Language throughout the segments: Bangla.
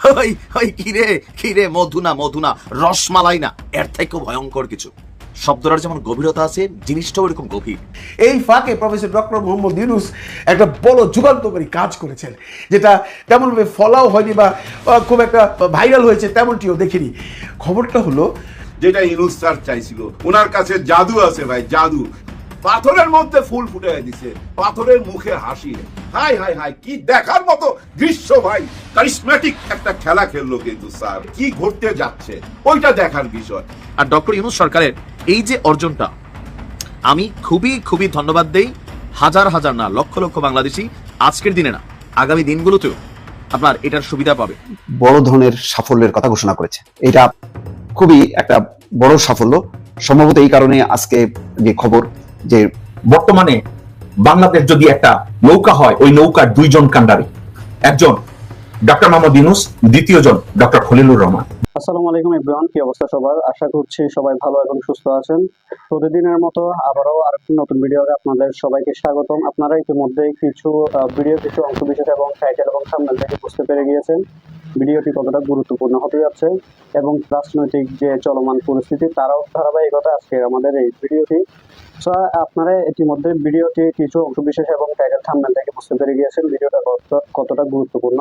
ওই ওই কিরে কিরে, মধুনা মধুনা, রসমালাই না, এর থেকেও ভয়ঙ্কর কিছু। শব্দটার যেমন গভীরতা আছে, জিনিসটাও এরকম গভীর। এই ফাঁকে প্রফেসর ডক্টর মোহাম্মদ ইউনূস একটা বড় যুগান্তকারী কাজ করেছেন, যেটা তেমনভাবে ফলাও হয়নি বা খুব একটা ভাইরাল হয়েছে তেমনটিও দেখিনি। খবরটা হলো, যেটা ইউনূস স্যার চাইছিল, ওনার কাছে জাদু আছে ভাই, জাদু। পাথরের মধ্যে ফুল ফুটে দিছে, পাথরের মুখে হাসি। হাই হাই হাই, কি দেখার মতো দৃশ্য ভাই। কারিশম্যাটিক একটা খেলা খেললো কিন্তু স্যার। কি ঘটতে যাচ্ছে ওইটা দেখার বিষয়। আর ডক্টর ইউনূস সরকারের এই যে অর্জনটা, আমি খুবই খুবই ধন্যবাদ দেই। হাজার হাজার না, লক্ষ লক্ষ বাংলাদেশি আজকের দিনে না, আগামী দিনগুলোতেও আপনার এটার সুবিধা পাবে। বড় ধরনের সাফল্যের কথা ঘোষণা করেছে। এটা খুবই একটা বড় সাফল্য। সম্ভবত এই কারণে আজকে যে খবর, যে বর্তমানে বাংলাদেশ যদি একটা নৌকা হয়, ওই নৌকার দুইজন কান্ডারি, একজন ডক্টর মোহাম্মদ ইউনূস, দ্বিতীয় জন ডক্টর খলিলুর রহমান। আসসালামু আলাইকুম এভরিওয়ান, কি অবস্থা সবার? আশা করছি সবাই ভালো এবং সুস্থ আছেন। প্রতিদিনের মতো আবারও আরেকটি নতুন ভিডিওতে আপনাদের সবাইকে স্বাগতম। আপনারা ইতিমধ্যে কিছু অংশ বিশেষ এবং টাইটেল এবং থাম্বনেল থেকে বুঝতে পেরে গিয়েছেন ভিডিওটি কতটা গুরুত্বপূর্ণ হতে যাচ্ছে এবং রাজনৈতিক যে চলমান পরিস্থিতি তারাও ধারাবাহিকতা আজকে আমাদের এই ভিডিওটি। আপনারা ইতিমধ্যে ভিডিওটি কিছু অংশ বিশেষ এবং টাইটেল থাম্বনেল থেকে বুঝতে পেরে গিয়েছেন ভিডিওটা কতটা গুরুত্বপূর্ণ,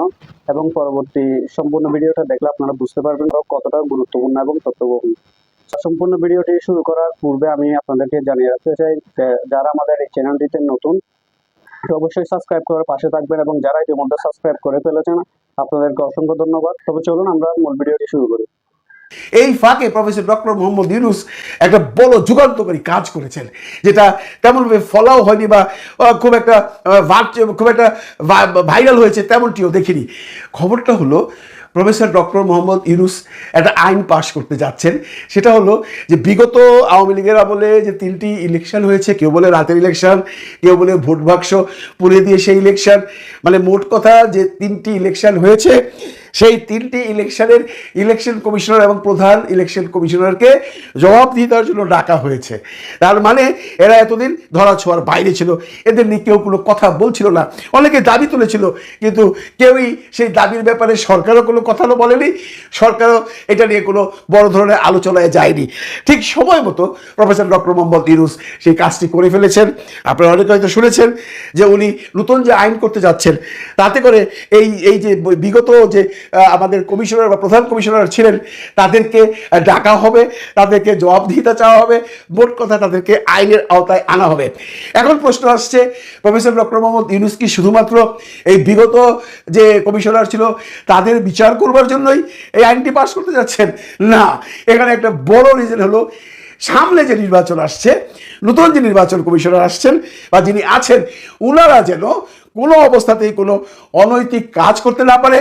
এবং পরবর্তী সম্পূর্ণ ভিডিওটা দেখলে আপনারা বুঝতে পারবেন কতটা গুরুত্বপূর্ণ এবং তথ্যবহুল। সম্পূর্ণ ভিডিওটি শুরু করার পূর্বে আমি আপনাদেরকে জানিয়ে রাখতে চাই যে যারা আমাদের এই চ্যানেলটিতে নতুন, অবশ্যই সাবস্ক্রাইব করে পাশে থাকবেন, এবং যারা ইতিমধ্যে সাবস্ক্রাইব করে ফেলেছেন আপনাদেরকে অসংখ্য ধন্যবাদ। তবে চলুন আমরা মূল ভিডিওটি শুরু করি। এই ফাঁকে প্রফেসর ডক্টর মোহাম্মদ ইউনূস একটা বড় যুগান্তকারী কাজ করেছেন, যেটা তেমনভাবে ফলাও হয়নি বা খুব একটা ভাইরাল হয়েছে তেমনটিও দেখিনি। খবরটা হলো, প্রফেসর ডক্টর মোহাম্মদ ইউনূস একটা আইন পাশ করতে যাচ্ছেন। সেটা হলো যে বিগত আওয়ামী লীগের আমলে যে 3টি ইলেকশন হয়েছে, কেউ বলে রাতের ইলেকশন, কেউ বলে ভোট বাক্স পুড়ে দিয়ে সেই ইলেকশন, মানে মোট কথা যে 3টি ইলেকশন হয়েছে, সেই 3টি ইলেকশনের ইলেকশন কমিশনার এবং প্রধান ইলেকশন কমিশনারকে জবাবদিহিতার জন্য ডাকা হয়েছে। তার মানে এরা এতদিন ধরা ছোঁয়ার বাইরে ছিল, এদের নিয়ে কেউ কোনো কথা বলছিল না। অনেকে দাবি তুলেছিল, কিন্তু কেউই সেই দাবির ব্যাপারে সরকারও কোনো কথা বলেনি, সরকারও এটা নিয়ে কোনো বড় ধরনের আলোচনায় যায়নি। ঠিক সময় মতো প্রফেসর ডক্টর মোহাম্মদ ইউনূস সেই কাজটি করে ফেলেছেন। আপনারা অনেকে হয়তো শুনেছেন যে উনি নতুন যে আইন করতে যাচ্ছেন, তাতে করে এই যে বিগত যে আমাদের কমিশনার বা প্রধান কমিশনার ছিলেন তাদেরকে ডাকা হবে, তাদেরকে জবাবদিহিতা চাওয়া হবে, মোট কথা তাদেরকে আইনের আওতায় আনা হবে। এখন প্রশ্ন আসছে, প্রফেসর ডক্টর মোহাম্মদ ইউনূস কি শুধুমাত্র এই বিগত যে কমিশনার ছিল তাদের বিচার করবার জন্যই এই আইনটি পাশ করতে যাচ্ছেন? না, এখানে একটা বড় রিজন হলো, সামনে যে নির্বাচন আসছে, নতুন যে নির্বাচন কমিশনার আসছেন বা যিনি আছেন, ওনারা যেন কোনো অবস্থাতেই কোনো অনৈতিক কাজ করতে না পারে,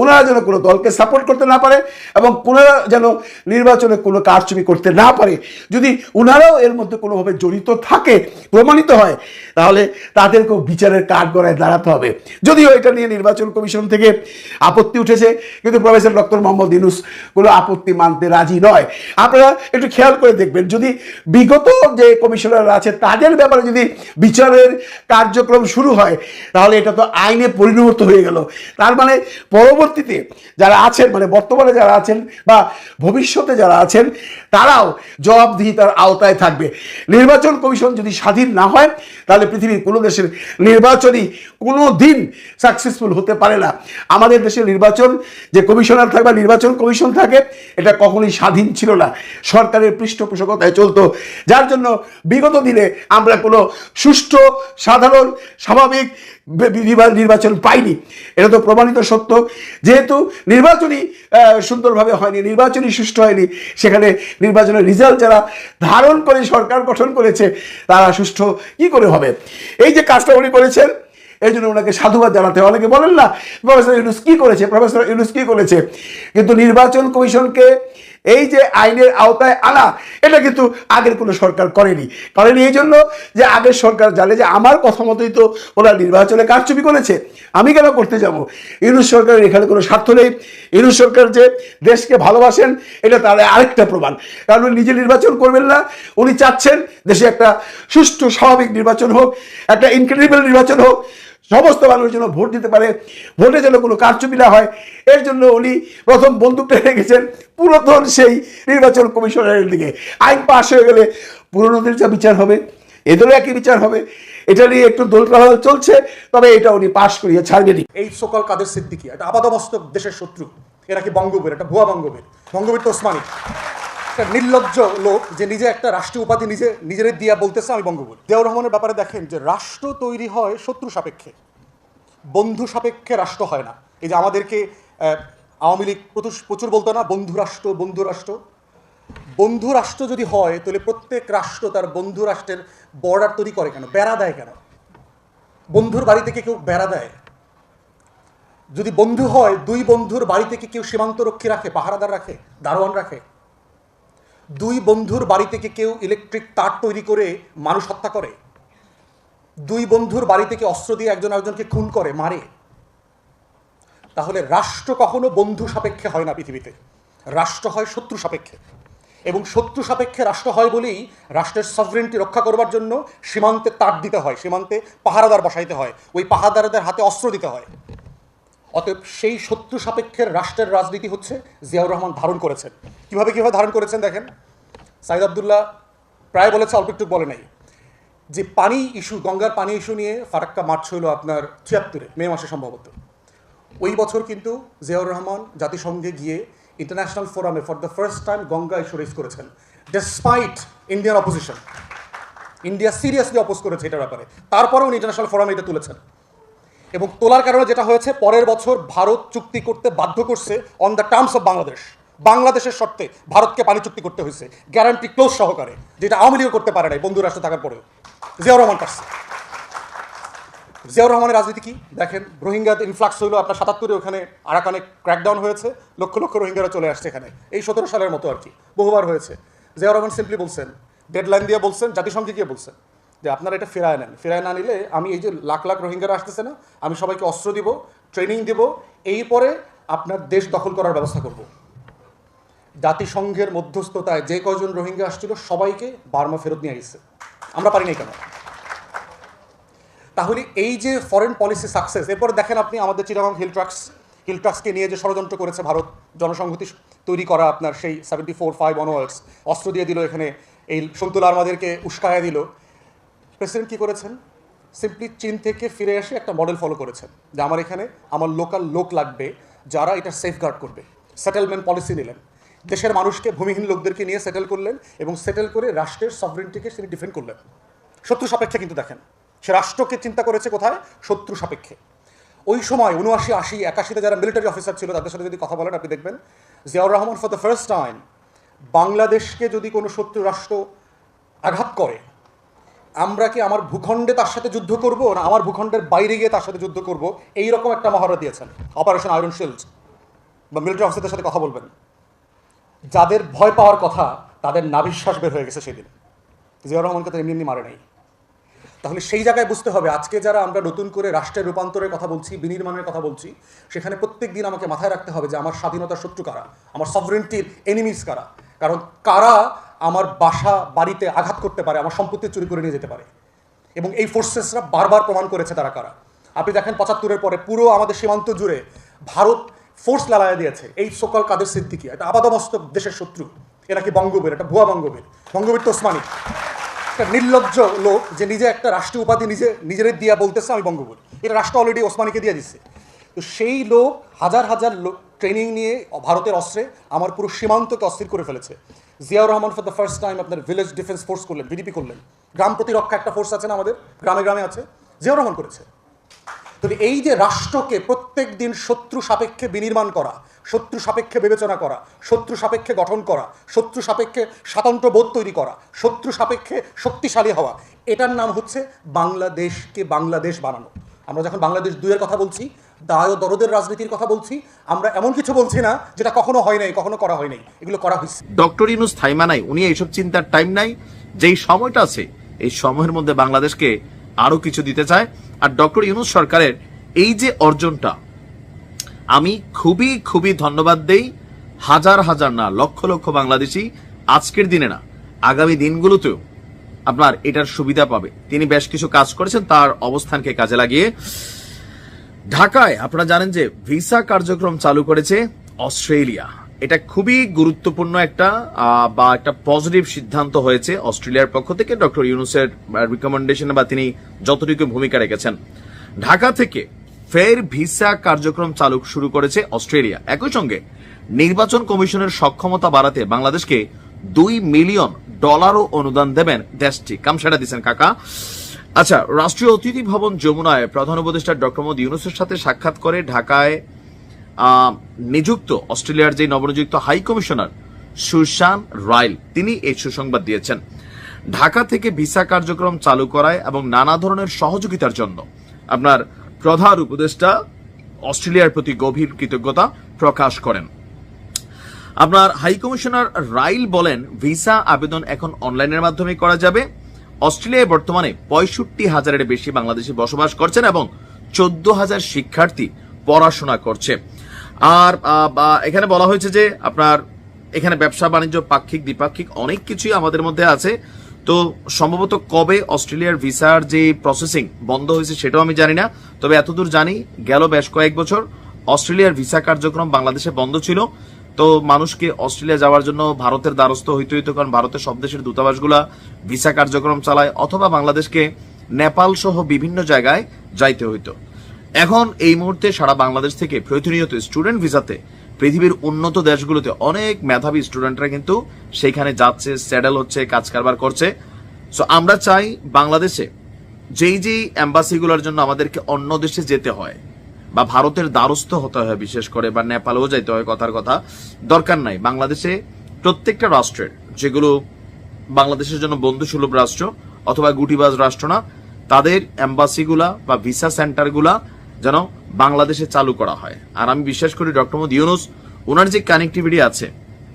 ওনারা যেন কোনো দলকে সাপোর্ট করতে না পারে, এবং ওনারা যেন নির্বাচনে কোনো কারচুপি করতে না পারে। যদি ওনারাও এর মধ্যে কোনোভাবে জড়িত থাকে, প্রমাণিত হয়, তাহলে তাদেরকেও বিচারের কাঠগড়ায় দাঁড়াতে হবে। যদিও এটা নিয়ে নির্বাচন কমিশন থেকে আপত্তি উঠেছে, কিন্তু প্রফেসর ডক্টর মোহাম্মদ ইউনূস কোনো আপত্তি মানতে রাজি নয়। আপনারা একটু খেয়াল করে দেখবেন, যদি বিগত যে কমিশনার আছে তাদের ব্যাপারে যদি বিচারের কার্যক্রম শুরু হয়, তাহলে এটা তো আইনে পরিণত হয়ে গেল। তার মানে পরবর্তীতে যারা আছেন, মানে বর্তমানে যারা আছেন বা ভবিষ্যতে যারা আছেন, তারাও জবাবদিহিতার আওতায় থাকবে। নির্বাচন কমিশন যদি স্বাধীন না হয়, তাহলে পৃথিবীর কোনো দেশের নির্বাচনই কোনো দিন সাকসেসফুল হতে পারে না। আমাদের দেশের নির্বাচন যে কমিশনার থাকে বা নির্বাচন কমিশন থাকে, এটা কখনোই স্বাধীন ছিল না, সরকারের পৃষ্ঠপোষকতায় চলতো। যার জন্য বিগত দিনে আমরা কোনো সুষ্ঠু, সাধারণ, স্বাভাবিক নির্বাচন পাইনি। এটা তো প্রমাণিত সত্য। যেহেতু নির্বাচনই সুন্দরভাবে হয়নি, নির্বাচনই সুষ্ঠু হয়নি, সেখানে নির্বাচনের রেজাল্ট যারা ধারণ করে সরকার গঠন করেছে, তারা সুষ্ঠু কি করে হবে? এই যে কাজটা উনি করেছেন, এই জন্য ওনাকে সাধুবাদ জানাতে। অনেকে বলেন না প্রফেসর ইউনূস কি করেছে, প্রফেসর ইউনূস কি করেছে, কিন্তু নির্বাচন কমিশনকে এই যে আইনের আওতায় আনা, এটা কিন্তু আগের কোনো সরকার করেনি। এই জন্য যে আগের সরকার জানে যে আমার কথা মতোই তো ওরা নির্বাচনে কারচুপি করেছে, আমি কেন করতে যাব? ইউনূস সরকারের এখানে কোনো স্বার্থ নেই। ইউনূস সরকার যে দেশকে ভালোবাসেন, এটা তার আরেকটা প্রমাণ। কারণ উনি নিজে নির্বাচন করবেন না, উনি চাচ্ছেন দেশে একটা সুষ্ঠু, স্বাভাবিক নির্বাচন হোক, একটা ইনক্রেডিবল নির্বাচন হোক, সমস্ত মানুষ যেন ভোট দিতে পারে, ভোটে যেন কোনো কারচুপি না হয়, এর জন্য উনি প্রথম বন্দুকটা রেখেছেন পুরাতন সেই নির্বাচন কমিশনারের দিকে। আইন পাশ হয়ে গেলে পুরনোদের যা বিচার হবে এদেরও একই বিচার হবে। এটা নিয়ে একটু দোলপাহল চলছে, তবে এটা উনি পাশ করিয়ে ছাড়বেনই। এই সকল কাদের সিদ্দিকী একটা আপাদমস্তক দেশের শত্রু, এরা কি বঙ্গবীর, একটা ভুয়া বঙ্গবীর, বঙ্গবীর তো ওসমানী, একটা নির্লজ্জ লোক যে নিজে একটা রাষ্ট্রীয় উপাধি নিজের দিয়া বলতেছে আমি বঙ্গবীর। জিয়াউর রহমানের ব্যাপারে দেখেন যে রাষ্ট্র তৈরি হয় শত্রু সাপেক্ষে, বন্ধু সাপেক্ষে রাষ্ট্র হয় না। এই যে আমাদেরকে আওয়ামী লীগ প্রচুর বলতো না বন্ধু রাষ্ট্র, বন্ধু রাষ্ট্র। বন্ধু রাষ্ট্র যদি হয় তাহলে প্রত্যেক রাষ্ট্র তার বন্ধু রাষ্ট্রের বর্ডার তৈরি করে কেন, বেড়া দেয় কেন? বন্ধুর বাড়ি থেকে কেউ বেড়া দেয়? যদি বন্ধু হয় দুই বন্ধুর বাড়ি থেকে কেউ সীমান্ত রক্ষী রাখে, পাহারাদার রাখে, দারোয়ান রাখে? দুই বন্ধুর বাড়ি থেকে কেউ ইলেকট্রিক তার তৈরি করে মানুষ হত্যা করে? দুই বন্ধুর বাড়ি থেকে অস্ত্র দিয়ে একজন আরেকজনকে খুন করে, মারে? তাহলে রাষ্ট্র কখনো বন্ধু সাপেক্ষে হয় না পৃথিবীতে, রাষ্ট্র হয় শত্রু সাপেক্ষে। এবং শত্রু সাপেক্ষে রাষ্ট্র হয় বলেই রাষ্ট্রের সভরেন্টি রক্ষা করবার জন্য সীমান্তে তার দিতে হয়, সীমান্তে পাহারাদার বসাইতে হয়, ওই পাহারাদারদের হাতে অস্ত্র দিতে হয়। অতএব সেই শত্রু সাপেক্ষের রাষ্ট্রের রাজনীতি হচ্ছে জিয়াউর রহমান ধারণ করেছেন। কিভাবে ধারণ করেছেন দেখেন। সাইদ আবদুল্লাহ প্রায় বলেছে, অল্প একটু বলে নাই, যে পানি ইস্যু, গঙ্গার পানি ইস্যু নিয়ে ফারাক্কা মার্চ হইল আপনার ৭৬ মে মাসে সম্ভবত। ওই বছর কিন্তু জিয়াউর রহমান জাতিসংঘে গিয়ে ইন্টারন্যাশনাল ফোরামে for the first time Ganga issue raise করেছেন, despite Indian opposition. India seriously oppose করেছে এটার ব্যাপারে, তারপরেও উনি ইন্টারন্যাশনাল ফোরামে এটা তুলেছেন। এবং তোলার কারণে যেটা হয়েছে, পরের বছর ভারত চুক্তি করতে বাধ্য করছে on the terms of Bangladesh. বাংলাদেশের শর্তে ভারতকে পানি চুক্তি করতে হয়েছে, গ্যারান্টি ক্লোজ সহকারে, যেটা আওয়ামী লীগ করতে পারে নাই বন্ধু রাষ্ট্র থাকার পরেও। জিয়াউর রহমান পারছে। জিয়াউর রহমানের রাজনীতি কি দেখেন। রোহিঙ্গাতে ইনফ্লাক্স হইলো আপনার ৭৭-এ, ওখানে আরাকানে ক্র্যাকডাউন হয়েছে, লক্ষ লক্ষ রোহিঙ্গারা চলে আসছে এখানে, এই ১৭ সালের মতো আর কি, বহুবার হয়েছে। জিয়াউর রহমান সিম্পলি বলছেন, ডেডলাইন দিয়ে বলছেন, জাতিসংঘে গিয়ে বলছেন যে আপনারা এটা ফেরায় নেন, ফেরায় না নিলে আমি এই যে লাখ লাখ রোহিঙ্গারা আসতেছে না, আমি সবাইকে অস্ত্র দিব, ট্রেনিং দিব, এই পরে আপনার দেশ দখল করার ব্যবস্থা করব। জাতিসংঘের মধ্যস্থতায় যে কয়জন রোহিঙ্গা আসছিল সবাইকে বার্মা ফেরত নিয়ে আসছে, আমরা পারি নাই কেন? তাহলে এই যে ফরেন পলিসি সাকসেস, এরপরে দেখেন আপনি আমাদের চিটাগং হিল ট্রাক্সকে নিয়ে যে ষড়যন্ত্র করেছে ভারত, জনসংহতি তৈরি করা আপনার সেই 74-5 অনওয়ার্ডস, অস্ত্র দিয়ে দিল এখানে, এই সন্তুল আর্মাদেরকে উস্কায়া দিল। প্রেসিডেন্ট কী করেছেন? সিম্পলি চীন থেকে ফিরে এসে একটা মডেল ফলো করেছেন যে আমার এখানে আমার লোকাল লোক লাগবে যারা এটা সেফগার্ড করবে। সেটেলমেন্ট পলিসি নিলেন, দেশের মানুষকে, ভূমিহীন লোকদেরকে নিয়ে সেটেল করলেন, এবং সেটেল করে রাষ্ট্রের সভরেন্টিকে তিনি ডিফেন্ড করলেন শত্রু সাপেক্ষে। কিন্তু দেখেন সে রাষ্ট্রকে চিন্তা করেছে কোথায়? শত্রু সাপেক্ষে। ওই সময় 79, 80, 81-তে যারা মিলিটারি অফিসার ছিল তাদের সাথে যদি কথা বলেন আপনি দেখবেন Ziaur Rahman for the first time বাংলাদেশকে যদি কোনো শত্রু রাষ্ট্র আঘাত করে, আমরা কি আমার ভূখণ্ডে তার সাথে যুদ্ধ করব, না আমার ভূখণ্ডের বাইরে গিয়ে তার সাথে যুদ্ধ করব, এইরকম একটা মহড়া দিয়েছেন। Operation iron shield. বা মিলিটারি অফিসারদের সাথে কথা বলবেন, যাদের ভয় পাওয়ার কথা তাদের নাভিশ্বাস বের হয়ে গেছে সেদিন। জিয়াউর রহমানকে তো এমনি মারে নাই। তাহলে সেই জায়গায় বুঝতে হবে আজকে যারা আমরা নতুন করে রাষ্ট্রের রূপান্তরের কথা বলছি, বিনির্মাণের কথা বলছি, সেখানে প্রত্যেক দিন আমাকে মাথায় রাখতে হবে যে আমার স্বাধীনতার শত্রু কারা, আমার সভরেন্টির এনিমিস কারা। কারণ কারা আমার বাসা বাড়িতে আঘাত করতে পারে, আমার সম্পত্তি চুরি করে নিয়ে যেতে পারে, এবং এই ফোর্সেসরা বারবার প্রমাণ করেছে তারা কারা। আপনি দেখেন ৭৫-এর পরে পুরো আমাদের সীমান্ত জুড়ে ভারত ফোর্স লাগাইয়া দিয়েছে। এই সকল কাদের সিদ্দিকী একটা আপাদমস্তক দেশের শত্রু, এরা কি বঙ্গবীর, একটা ভুয়া বঙ্গবীর, বঙ্গবীর তো ওসমানী, একটা নির্লজ্জ লোক যে নিজে একটা রাষ্ট্রীয় উপাধি নিজের দিয়া বলতেছে আমি বঙ্গবীর। এটা রাষ্ট্র অলরেডি ওসমানীকে দিয়ে দিচ্ছে। তো সেই লোক হাজার হাজার লোক ট্রেনিং নিয়ে ভারতের অস্ত্রে আমার পুরো সীমান্তকে অস্থির করে ফেলেছে। Ziaur Rahman for the first time আপনার ভিলেজ ডিফেন্স ফোর্স করলেন, ভিডিপি করলেন। গ্রাম প্রতিরক্ষা একটা ফোর্স আছে না আমাদের, গ্রামে গ্রামে আছে, জিয়াউর রহমান করেছে। তাহলে এই যে রাষ্ট্রকে প্রত্যেক দিন শত্রু সাপেক্ষে বিনির্মাণ করা, শত্রু সাপেক্ষে বিবেচনা করা, শত্রু সাপেক্ষে গঠন করা, শত্রু সাপেক্ষে স্বাতন্ত্র বোধ তৈরি করা, শত্রু সাপেক্ষে শক্তিশালী হওয়া, এটার নাম হচ্ছে বাংলাদেশকে বাংলাদেশ বানানো। আমরা যখন বাংলাদেশ 2-এর কথা বলছি, দায় ও দরদের রাজনীতির কথা বলছি, আমরা এমন কিছু বলছি না যেটা কখনো হয় নাই, কখনো করা হয় নাই, এগুলো করা হয়েছে। ডক্টর ইউনূস থাইমা নাই, উনি এইসব চিন্তার টাইম নাই। যেই সময়টা আছে এই সময়ের মধ্যে বাংলাদেশকে আরো কিছু দিতে চায়। আর ডক্টর ইউনূস সরকারের এই যে অর্জনটা, আমি খুবই খুবই ধন্যবাদ দেই হাজার হাজার না লক্ষ লক্ষ বাংলাদেশি আজকের দিনে না আগামী দিনগুলোতেও আপনার এটার সুবিধা পাবে। তিনি বেশ কিছু কাজ করেছেন তার অবস্থানকে কাজে লাগিয়ে। ঢাকায় আপনারা জানেন যে ভিসা কার্যক্রম চালু করেছে অস্ট্রেলিয়া। এটা খুবই গুরুত্বপূর্ণ একটা পজিটিভ সিদ্ধান্ত হয়েছে অস্ট্রেলিয়ার পক্ষ থেকে, ডক্টর ইউনূসের রিকমেন্ডেশনে বা তিনি যতটুকু ভূমিকা রেখেছেন। ঢাকা থেকে ফের ভিসা কার্যক্রম চালু শুরু করেছে অস্ট্রেলিয়া। একই সঙ্গে নির্বাচন কমিশনের সক্ষমতা বাড়াতে বাংলাদেশকে $2 মিলিয়ন অনুদান দেবেন দেশটি। কামসাটা দিচ্ছেন কাকা। আচ্ছা, রাষ্ট্রীয় অতিথি ভবন যমুনায় প্রধান উপদেষ্টা ডক্টর মোহাম্মদ ইউনূসের সাথে সাক্ষাৎ করে ঢাকায় নিযুক্ত অস্ট্রেলিয়ার যে নবনিযুক্ত হাই কমিশনার সুশান রাইল তিনি এই সুসংবাদ দিয়েছেন। ঢাকা থেকে ভিসা কার্যক্রম চালু করায় এবং নানা ধরনের সহযোগিতার জন্য আপনার প্রধান উপদেষ্টা অস্ট্রেলিয়ার প্রতি গভীর কৃতজ্ঞতা প্রকাশ করেন। আপনার হাই কমিশনার রাইল বলেন, ভিসা আবেদন এখন অনলাইনের মাধ্যমে করা যাবে। অস্ট্রেলিয়ায় বর্তমানে 65,000-এর বেশি বাংলাদেশি বসবাস করছেন এবং 14,000 শিক্ষার্থী পড়াশোনা করছে। আর এখানে বলা হয়েছে যে আপনার এখানে ব্যবসা বাণিজ্য পাক্ষিক দ্বিপাক্ষিক অনেক কিছুই আমাদের মধ্যে আছে। তো সম্ভবত কবে অস্ট্রেলিয়ার ভিসার যে প্রসেসিং বন্ধ হয়েছে সেটাও আমি জানি না, তবে এতদূর জানি গেল বেশ কয়েক বছর অস্ট্রেলিয়ার ভিসা কার্যক্রম বাংলাদেশে বন্ধ ছিল। তো মানুষকে অস্ট্রেলিয়া যাওয়ার জন্য ভারতের দ্বারস্থ হইতে হইতো, কারণ ভারতের সব দেশের দূতাবাসগুলা ভিসা কার্যক্রম চালায়, অথবা বাংলাদেশকে নেপাল সহ বিভিন্ন জায়গায় যাইতে হইতো। এখন এই মুহূর্তে সারা বাংলাদেশ থেকে প্রতিনিয়ত স্টুডেন্ট ভিসাতে পৃথিবীর উন্নত দেশগুলোতে অনেক মেধাবী স্টুডেন্টরা কিন্তু সেইখানে যাচ্ছে, সেটেল হচ্ছে, কাজ কারবার করছে। সো আমরা চাই বাংলাদেশে যেই এম্বাসিগুলোর জন্য আমাদেরকে অন্য দেশে যেতে হয় বা ভারতের দ্বারস্থ হতে হয়, বিশেষ করে বা নেপালেও যাইতে হয়, কথার কথা দরকার নাই। বাংলাদেশে প্রত্যেকটা রাষ্ট্রের যেগুলো বাংলাদেশের জন্য বন্ধুসুলভ রাষ্ট্র অথবা গুটিবাজ রাষ্ট্র না, তাদের এম্বাসিগুলা বা ভিসা সেন্টারগুলা যেন বাংলাদেশে চালু করা হয়। আর আমি বিশ্বাস করি ডক্টর মোহাম্মদ ইউনূস ওনার যে কানেক্টিভিটি আছে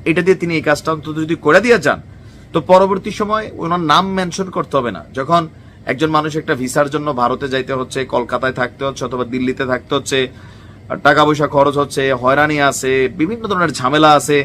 এটা দিয়ে তিনি এই কাজটা অন্তত যদি করে দিয়ে যান, তো পরবর্তী সময় ওনার নাম মেনশন করতে হবে না। যখন একজন মানুষ একটা ভিসার জন্য ভারতে যাইতে হচ্ছে, কলকাতায় থাকতে হচ্ছে অথবা দিল্লিতে থাকতে হচ্ছে, টাকা পয়সা খরচ হচ্ছে, হয়রানি আছে, বিভিন্ন ধরনের ঝামেলা আছে,